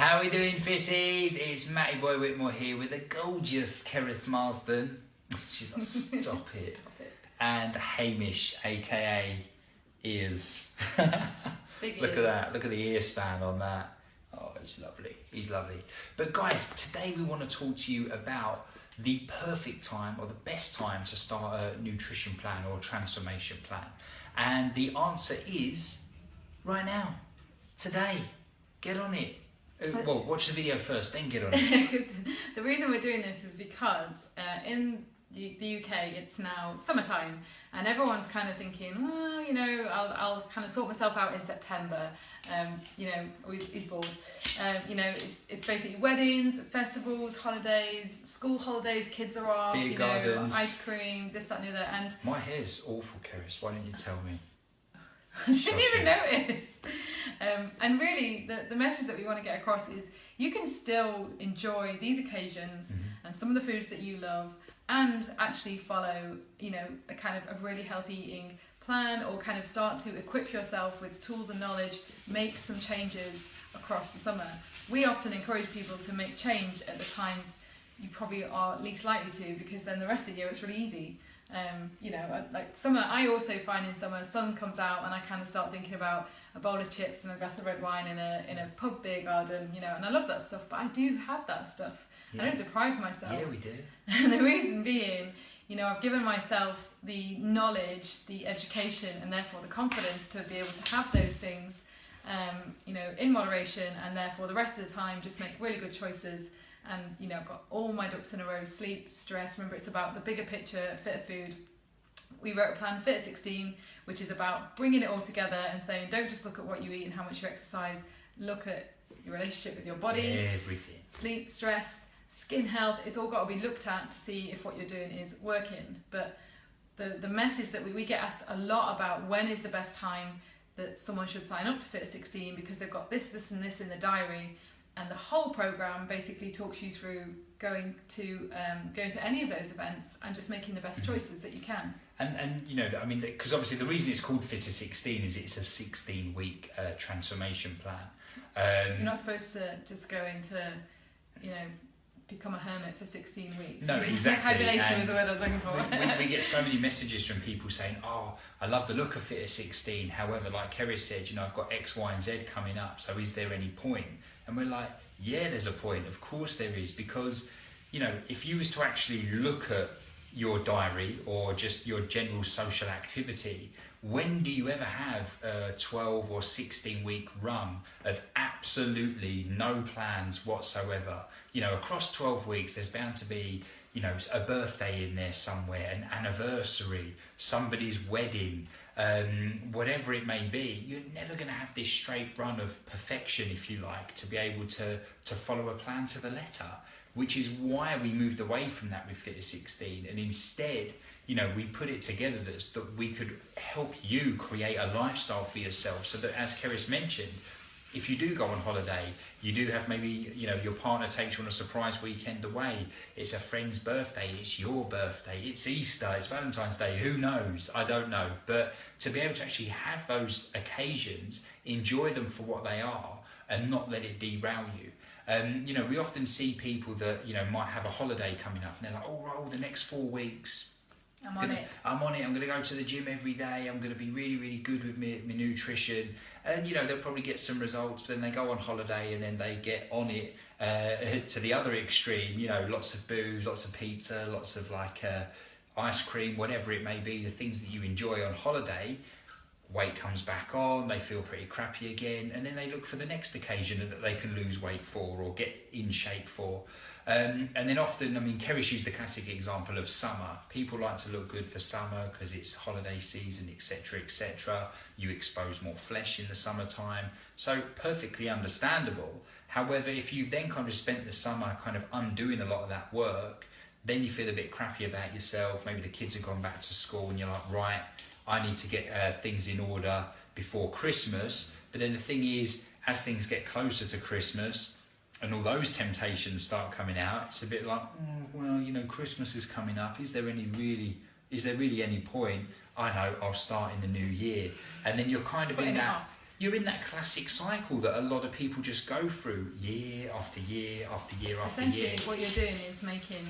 How are we doing, fitties? It's Matty Boy Whitmore here with the gorgeous Keris Marsden. She's like, stop it. And Hamish, aka Ears. Big Look ears. at that. Look at the ear span on that. Oh, he's lovely. He's lovely. But guys, today we want to talk to you about the perfect time or the best time to start a nutrition plan or a transformation plan. And the answer is right now, today. Get on it. Well, watch the video first, then get on it. The reason we're doing this is because in the UK it's now summertime and everyone's kind of thinking, well, you know, I'll kind of sort myself out in September. You know, he's bored. You know, it's basically weddings, festivals, holidays, school holidays, kids are off, Beer you gardens. know, ice cream, this, that and the other. And My hair's awful, Keris. Why didn't you tell me? I didn't even notice. And really, the message that we want to get across is you can still enjoy these occasions and some of the foods that you love and actually follow, you know, a kind of a really healthy eating plan or kind of start to equip yourself with tools and knowledge, make some changes across the summer. We often encourage people to make change at the times you probably are least likely to, because then the rest of the year it's really easy. You know, like summer, I also find in summer, sun comes out and I kind of start thinking about a bowl of chips and a glass of red wine in a pub beer garden, you know, and I love that stuff, but I do have that stuff. Yeah. I don't deprive myself. Yeah, we do. And the reason being, you know, I've given myself the knowledge, the education, and therefore the confidence to be able to have those things, you know, in moderation, and therefore the rest of the time just make really good choices. And, you know, I've got all my ducks in a row: sleep, stress. Remember, it's about the bigger picture, fitter food. We wrote a plan, Fit at 16, which is about bringing it all together and saying, don't just look at what you eat and how much you exercise, look at your relationship with your body, Everything. sleep, stress, skin health. It's all got to be looked at to see if what you're doing is working. But the message that we get asked a lot about, when is the best time that someone should sign up to Fit at 16, because they've got this and this in the diary. And the whole program basically talks you through going to any of those events and just making the best choices that you can. And you know, I mean, because obviously the reason it's called Fit at 16 is it's a 16-week transformation plan. You're not supposed to just go into, you know, become a hermit for 16 weeks. No, exactly. Hibernation was the word I was looking for. we get so many messages from people saying, oh, I love the look of Fit at 16. However, like Keris said, you know, I've got X, Y and Z coming up. So is there any point? And we're like, yeah, there's a point. Of course there is. Because, you know, if you was to actually look at your diary or just your general social activity, when do you ever have a 12 or 16 week run of absolutely no plans whatsoever? You know, across 12 weeks, there's bound to be, you know, a birthday in there somewhere, an anniversary, somebody's wedding, whatever it may be. You're never going to have this straight run of perfection, if you like, to be able to follow a plan to the letter, which is why we moved away from that with Fit at 16. And instead, you know, we put it together that we could help you create a lifestyle for yourself, so that, as Keris mentioned, if you do go on holiday, you do have maybe, you know, your partner takes you on a surprise weekend away, it's a friend's birthday, it's your birthday, it's Easter, it's Valentine's Day, who knows? I don't know. But to be able to actually have those occasions, enjoy them for what they are and not let it derail you. You know, we often see people that, you know, might have a holiday coming up and they're like, oh, the next 4 weeks, I'm on it. I'm going to go to the gym every day. I'm going to be really, really good with my nutrition. And, you know, they'll probably get some results, but then they go on holiday and then they get on it to the other extreme. You know, lots of booze, lots of pizza, lots of like ice cream, whatever it may be, the things that you enjoy on holiday. Weight comes back on, they feel pretty crappy again, and then they look for the next occasion that they can lose weight for or get in shape for. And then often, I mean, Keris used the classic example of summer. People like to look good for summer because it's holiday season, etc., etc. You expose more flesh in the summertime, so perfectly understandable. However, if you've then kind of spent the summer kind of undoing a lot of that work, then you feel a bit crappy about yourself. Maybe the kids have gone back to school and you're like, right, I need to get things in order before Christmas. But then the thing is, as things get closer to Christmas and all those temptations start coming out, it's a bit like, oh, well, you know, Christmas is coming up. Is there really any point? I know, I'll start in the new year. And then you're kind of Putting in it that. off. you're in that classic cycle that a lot of people just go through year after year after year after year. Essentially, what you're doing is making,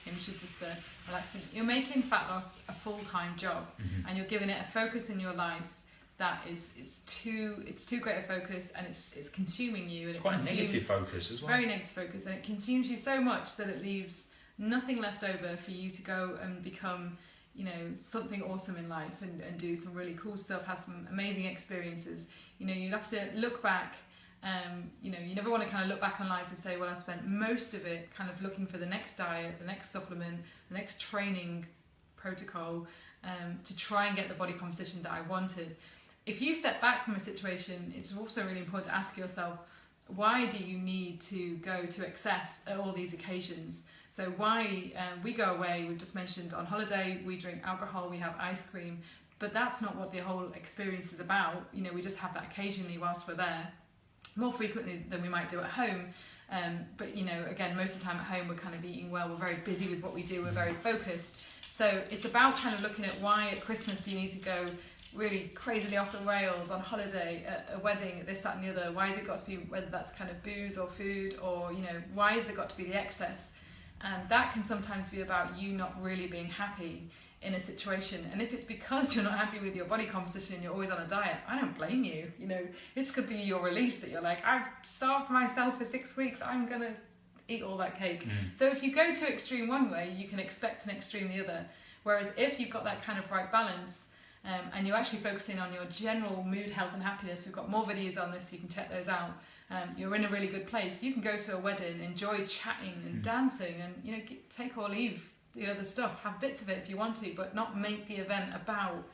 which is just relaxing, you're making fat loss a full-time job, and you're giving it a focus in your life that it's too great a focus, and it's consuming you. And it's quite a negative focus as well. Very negative focus, and it consumes you so much that it leaves nothing left over for you to go and become, you know, something awesome in life and do some really cool stuff, have some amazing experiences. You know, you'd have to look back. You know, you never want to kind of look back on life and say, well, I spent most of it kind of looking for the next diet, the next supplement, the next training protocol, to try and get the body composition that I wanted. If you step back from a situation, it's also really important to ask yourself, why do you need to go to excess at all these occasions? So why we go away, we've just mentioned on holiday, we drink alcohol, we have ice cream, but that's not what the whole experience is about. You know, we just have that occasionally whilst we're there, more frequently than we might do at home. But, you know, again, most of the time at home, we're kind of eating well, we're very busy with what we do, we're very focused. So it's about kind of looking at why at Christmas do you need to go really crazily off the rails on holiday, at a wedding, this, that and the other. Why has it got to be, whether that's kind of booze or food, or, you know, why has there got to be the excess? And that can sometimes be about you not really being happy in a situation. And if it's because you're not happy with your body composition and you're always on a diet, I don't blame you. You know, this could be your release, that you're like, I've starved myself for 6 weeks, I'm gonna eat all that cake. So if you go to extreme one way, you can expect an extreme the other. Whereas if you've got that kind of right balance, and you're actually focusing on your general mood, health and happiness, we've got more videos on this, you can check those out. You're in a really good place. You can go to a wedding, enjoy chatting and dancing, and, you know, take or leave the other stuff, have bits of it if you want to, but not make the event about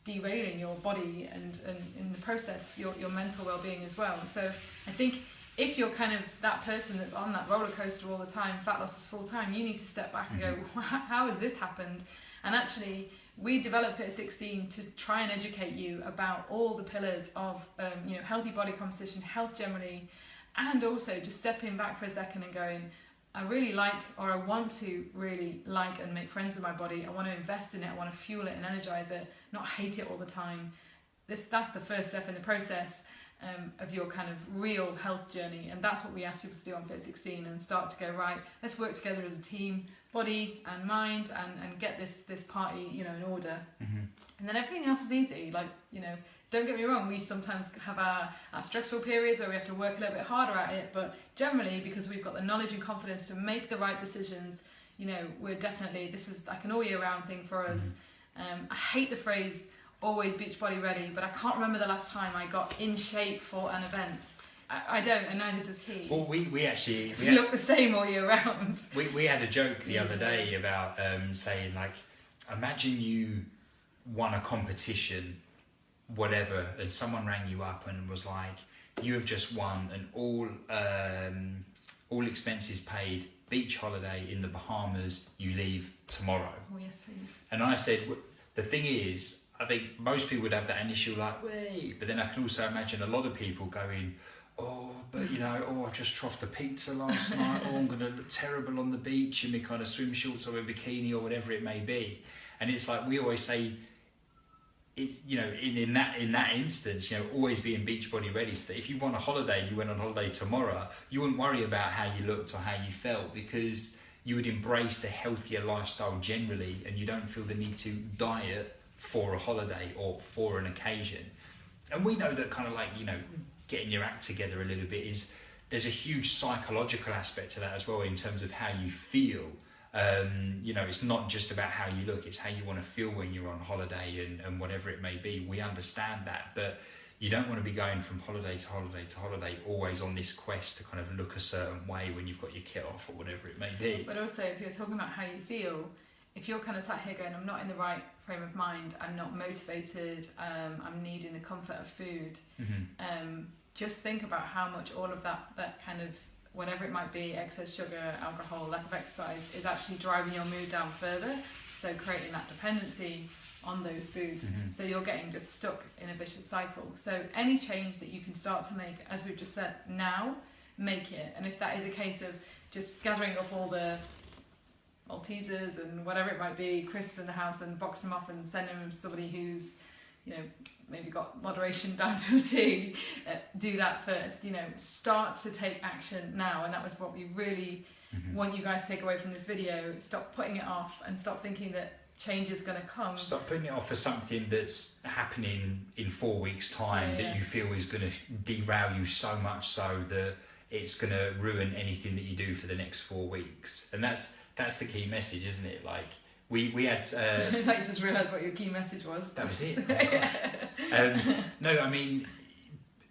derailing your body and in the process your mental well-being as well. So I think if you're kind of that person that's on that roller coaster all the time, fat loss is full time, you need to step back and go, how has this happened? And actually, we developed Fit at 16 to try and educate you about all the pillars of you know, healthy body composition, health generally, and also just stepping back for a second and going, I really like, or I want to really like and make friends with my body. I want to invest in it. I want to fuel it and energize it, not hate it all the time. That's the first step in the process of your kind of real health journey. And that's what we ask people to do on Fit at 16, and start to go, right, let's work together as a team, body and mind, and get this party, you know, in order. And then everything else is easy. Like, you know, don't get me wrong, we sometimes have our stressful periods where we have to work a little bit harder at it, but generally, because we've got the knowledge and confidence to make the right decisions, you know, we're definitely, this is like an all year round thing for us. I hate the phrase always beach body ready, but I can't remember the last time I got in shape for an event. I don't, and neither does he. Well, we actually... We look the same all year round. We had a joke the other day about saying, like, imagine you won a competition, whatever, and someone rang you up and was like, you have just won an all expenses paid beach holiday in the Bahamas, you leave tomorrow. Oh, yes, please. And I said, the thing is, I think most people would have that initial like, wait, but then I can also imagine a lot of people going, oh, but you know, oh, I just troughed the pizza last night, oh, I'm going to look terrible on the beach in my kind of swim shorts or a bikini or whatever it may be. And it's like, we always say, it's, you know, in that instance, you know, always being beach body ready, so that if you want a holiday and you went on holiday tomorrow, you wouldn't worry about how you looked or how you felt, because you would embrace the healthier lifestyle generally, and you don't feel the need to diet for a holiday or for an occasion. And we know that kind of like, you know, getting your act together a little bit is, there's a huge psychological aspect to that as well, in terms of how you feel. You know, it's not just about how you look, it's how you want to feel when you're on holiday and whatever it may be. We understand that, but you don't want to be going from holiday to holiday to holiday, always on this quest to kind of look a certain way when you've got your kit off or whatever it may be. But also, if you're talking about how you feel, if you're kind of sat here going, I'm not in the right frame of mind, I'm not motivated, I'm needing the comfort of food, just think about how much all of that kind of, whatever it might be, excess sugar, alcohol, lack of exercise, is actually driving your mood down further, so creating that dependency on those foods. So you're getting just stuck in a vicious cycle. So any change that you can start to make, as we've just said, now, make it. And if that is a case of just gathering up all the Maltesers and whatever it might be, crisps in the house, and box them off and send them to somebody who's, you know, maybe got moderation down to a T, do that first. You know, start to take action now, and that was what we really want you guys to take away from this video. Stop putting it off and stop thinking that change is going to come. Stop putting it off for something that's happening in 4 weeks' time that you feel is going to derail you so much so that it's going to ruin anything that you do for the next 4 weeks. And that's the key message, isn't it? Like we had. It's like you just realised what your key message was. That was it. No, I mean,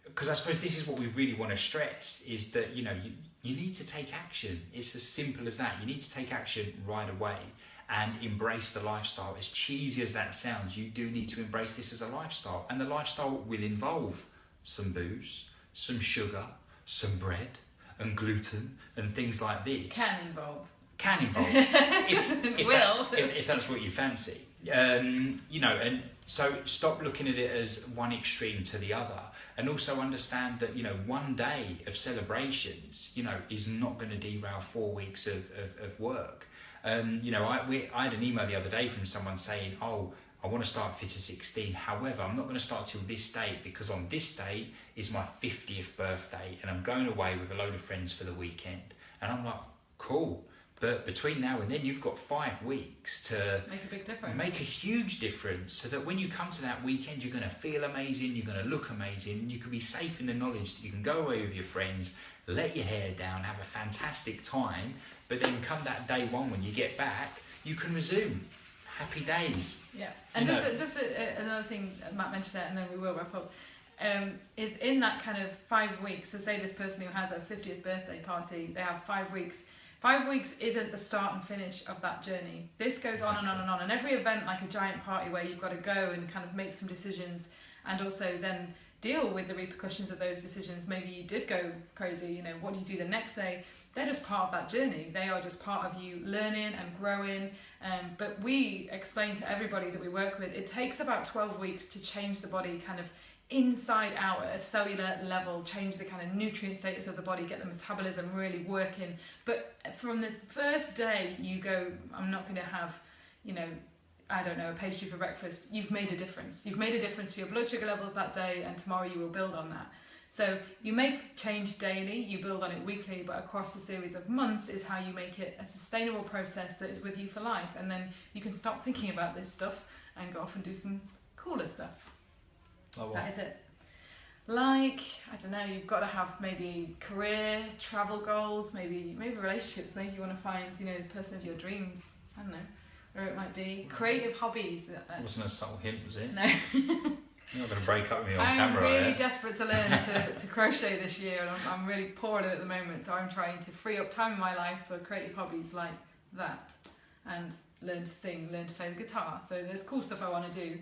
because I suppose this is what we really want to stress is that you need to take action. It's as simple as that. You need to take action right away and embrace the lifestyle. As cheesy as that sounds, you do need to embrace this as a lifestyle, and the lifestyle will involve some booze, some sugar, some bread and gluten and things like this. Can involve if that's what you fancy. And so stop looking at it as one extreme to the other, and also understand that one day of celebrations is not going to derail 4 weeks of work. I had an email the other day from someone saying, I want to start Fit to 16. However, I'm not going to start till this date because on this day is my 50th birthday and I'm going away with a load of friends for the weekend. And I'm like, cool. But between now and then, you've got 5 weeks to make a big difference. Make a huge difference, so that when you come to that weekend, you're going to feel amazing, you're going to look amazing, you can be safe in the knowledge that you can go away with your friends, let your hair down, have a fantastic time. But then come that day one when you get back, you can resume. Happy days. Yeah, and just another thing Matt mentioned there, and then we will wrap up, is in that kind of 5 weeks, so say this person who has a 50th birthday party, they have 5 weeks. 5 weeks isn't the start and finish of that journey. This goes on and on and on. And every event, like a giant party where you've got to go and kind of make some decisions and also then deal with the repercussions of those decisions. Maybe you did go crazy, what do you do the next day? They're just part of that journey. They are just part of you learning and growing. But we explain to everybody that we work with, it takes about 12 weeks to change the body kind of inside out at a cellular level, change the kind of nutrient status of the body, get the metabolism really working. But from the first day you go, I'm not going to have, a pastry for breakfast, you've made a difference. You've made a difference to your blood sugar levels that day, and tomorrow you will build on that. So you make change daily, you build on it weekly, but across a series of months is how you make it a sustainable process that is with you for life. And then you can stop thinking about this stuff and go off and do some cooler stuff. That is it. Like, I don't know, you've got to have maybe career, travel goals, maybe relationships. Maybe you want to find, the person of your dreams. I don't know. Or it might be creative hobbies. It wasn't a subtle hint, was it? No. You're not going to break up with me on I'm camera, really desperate to learn to crochet this year, and I'm really poor at it at the moment, so I'm trying to free up time in my life for creative hobbies like that, and learn to sing, learn to play the guitar. So there's cool stuff I want to do,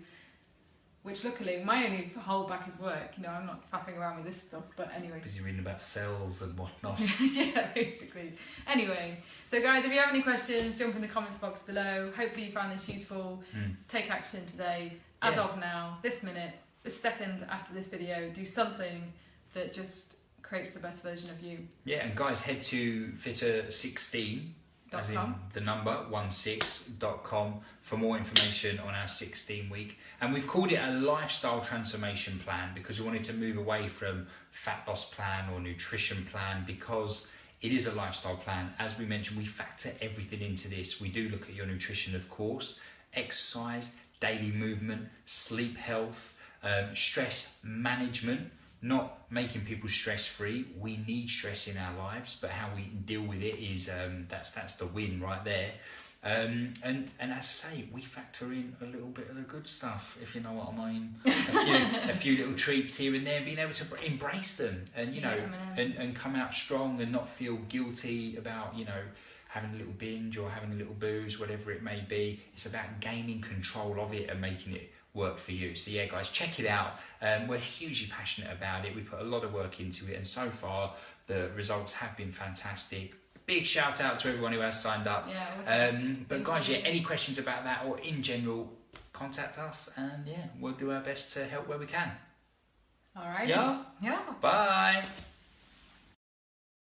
which luckily my only holdback is work. I'm not faffing around with this stuff, but anyway. Busy reading about cells and whatnot. Yeah, basically. Anyway, so guys, if you have any questions, jump in the comments box below. Hopefully you found this useful. Take action today. As of now, this minute, this second after this video, do something that just creates the best version of you. Yeah, and guys, head to fitter16, as in the number 16.com, for more information on our 16 week. And we've called it a lifestyle transformation plan because we wanted to move away from fat loss plan or nutrition plan, because it is a lifestyle plan. As we mentioned, we factor everything into this. We do look at your nutrition, of course, exercise, daily movement, sleep health, stress management, not making people stress-free. We need stress in our lives, but how we deal with it is that's the win right there. And as I say, we factor in a little bit of the good stuff, if you know what I mean. A few little treats here and there, and being able to embrace them, and and come out strong and not feel guilty about having a little binge or having a little booze, whatever it may be. It's about gaining control of it and making it work for you. So yeah, guys, check it out. We're hugely passionate about it. We put a lot of work into it, and so far the results have been fantastic. Big shout out to everyone who has signed up. But guys, any questions about that or in general, contact us, and we'll do our best to help where we can. All right. Yeah. Yeah. Bye.